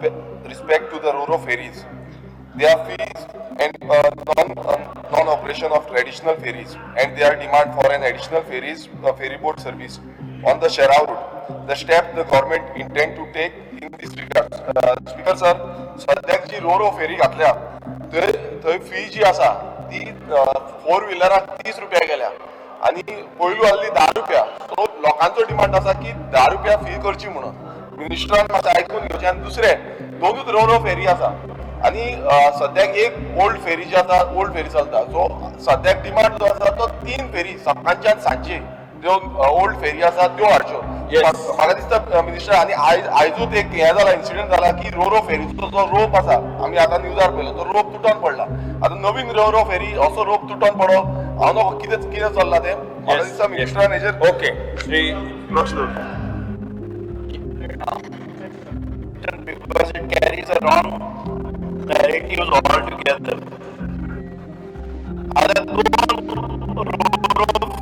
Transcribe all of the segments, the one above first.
respect to the Ro-Ro ferries. Their fees and non-operation of traditional ferries and their demand for an additional ferry boat service on the Shera route. The step the government intend to take in this regard. Speaker sir, सद्याक जी row फेरी घातल्या थंय fee जी आसा ती 4 व्हिलराक 30 रुपया गेल्या आणि पयलू आसली 10 रुपया. सो लोकांचो डिमांड आसा की 10 रुपया फी करची म्हणून मिनिस्टरान मातशें आयकून घेवचें. आनी दुसरें दोनूच रो फेरी आसा आणि सद्याक एक ओल्ड फेरी जी आसा ओल्ड फेरी चलता. सो सद्याक डिमांड जो आसा तो 3 फेरी सकाळच्यान सांजे ज्यो ओल्ड फेरी आसा त्यो हाडच्यो. म्हाका दिसता मिनिस्टर आणि आयजूच एक हे जाला इन्सिडेंट जाला की रो फेरीचो जो रोप आसा आमी आतां न्यूजार पळयलो तो रोप तुटोन पडला. आतां नवीन रो फेरी असो रोप तुटोन पडो हांव नको कितें चल्ला तें. म्हाका दिसता मिनिस्टरान हेजेर ओके श्री लक्ष दवरचें. because it carries a wrong narrative altogether. Other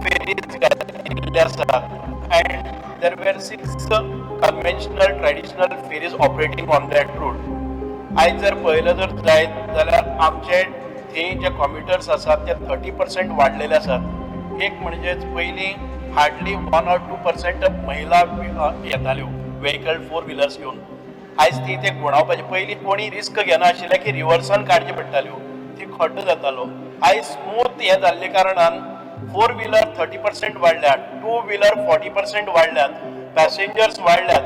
ferries and there were 6 conventional traditional ferries operating on that route. आज जर पहिलं जर जायत जाल्यार आमचे थंय जे कम्युटर्स आसात ते 30% वाडलेले आसात. एक म्हणजेच पयलीं हार्डली 1 or 2% महिला येताल्यो व्हेकल 4 व्हिलर्स घेवन. आयज ती ते गुणावपाचे पयलीं कोणी रिस्क घेना आशिल्ले की रिवर्सान काडच्यो पडटाल्यो ती खड्डो जातालो. आयज स्मूथ हे जाल्ले कारणान 4 व्हिलर 30% वाडल्यात, 2 व्हिलर 40% वाडल्यात, पॅसेंजर्स वाडल्यात.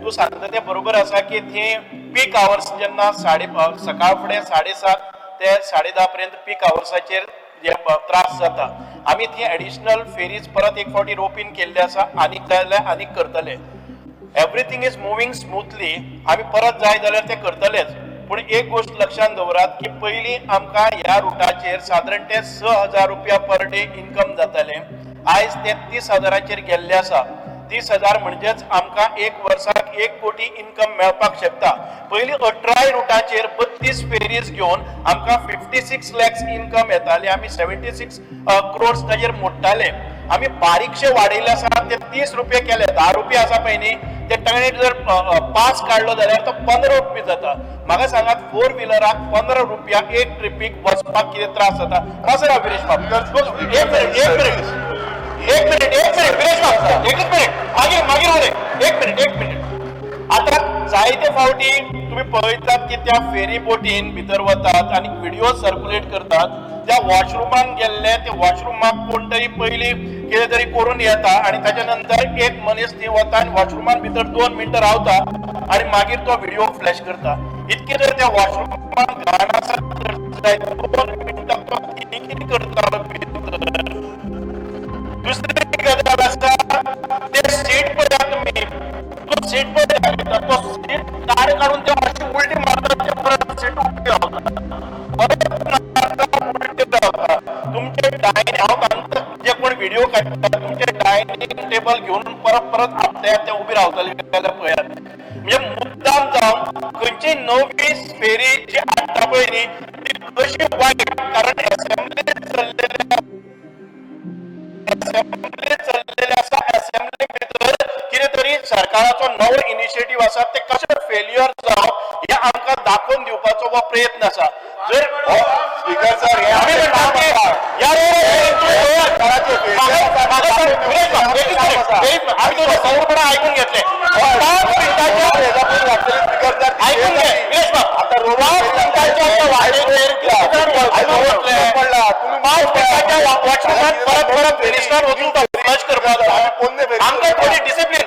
तूं सांगता ते बरोबर आसा की थंय पीक आवर्स जेन्ना सकाळ फुडें 7:30 ते 10:30 पर्यंत पीक आवर्साचेर जे त्रास जाता. आमी थंय एडिशनल फेरीज परत एक फावटी रोपीन केल्ले आसा आनीक जाल्यार आनीक करतले. Everything is moving smoothly. आमी परत जाय जाल्यार ते करतलेच. पूण एक गोष्ट लक्षात दवरात की पयलीं आमकां ह्या रुटाचेर सादारण ते 6,000 रुपया पर डे इन्कम जातालें. आयज ते 30,000चेर गेल्ले आसा. 30,000 म्हणजेच आमकां एक वर्साक 1 कोटी इन्कम मेळपाक शकता. पयलीं 18 रुटाचेर 32 फेरीज घेवन आमकां 56 lakhs इन्कम येताले. आमी 76 crores ताजेर मोडटाले. आमी बारीकशे वाडयले आसा ते 30 रुपया केले. 10 रुपया आसा पळय न्ही ते ताणें जर पास काडलो जाल्यार तो 15 रुपया जाता. म्हाका सांगात 4 व्हिलराक 15 रुपया एक ट्रिपीक वचपाक कितें त्रास जाता. कसो विरेश बाब एक मिनिट विरेश बाब एकच मिनिट मागीर एक मिनिट. आता जायते फावटी तुम्ही पळयतात की त्या फेरी बोटीन भितर वतात आणि व्हिडिओ सर्क्युलेट करतात. त्या वॉशरुमान गेल्ले ते वॉशरुमाक कोण तरी पयलीं कितें तरी करून येता आणि त्याच्या नंतर एक मनीस थंय वता आणि वॉशरुमान भितर 2 मिनटां रावता आणि मागीर तो व्हिडिओ फ्लॅश करता. इतके जर त्या वॉशरुमान घाण आसत 2 मिनटां तो कितें करतालो भितर. दुसरी गजाल आसा ते सीट पळयात तुमी. तो सीट पळयता तो सीट दार काढून ते अशी उलटी मारतात ते परत सीट उलटी रावता. तुमचे डायनिंग हांव सांगता जे कोण व्हिडिओ काडटात तुमचे डायनिंग टेबल घेवन परत आपल्या उबी रावतले पळयात. म्हणजे मुद्दाम जावन खंयची नवी फेरी जी हाडटा पळय न्ही ती कशी वायट. कारण असेंब्ली चल्लेले आसा. असेंब्ली भितर कितें तरी सरकाराचो नवो इनिशिएटीव्ह आसा ते कशें फेल्युअर जावप हे आमकां दाखोवन दिवपाचो हो प्रयत्न आसा. जर स्पीकर सर हे ऐकून घेतले डिसिप्लिन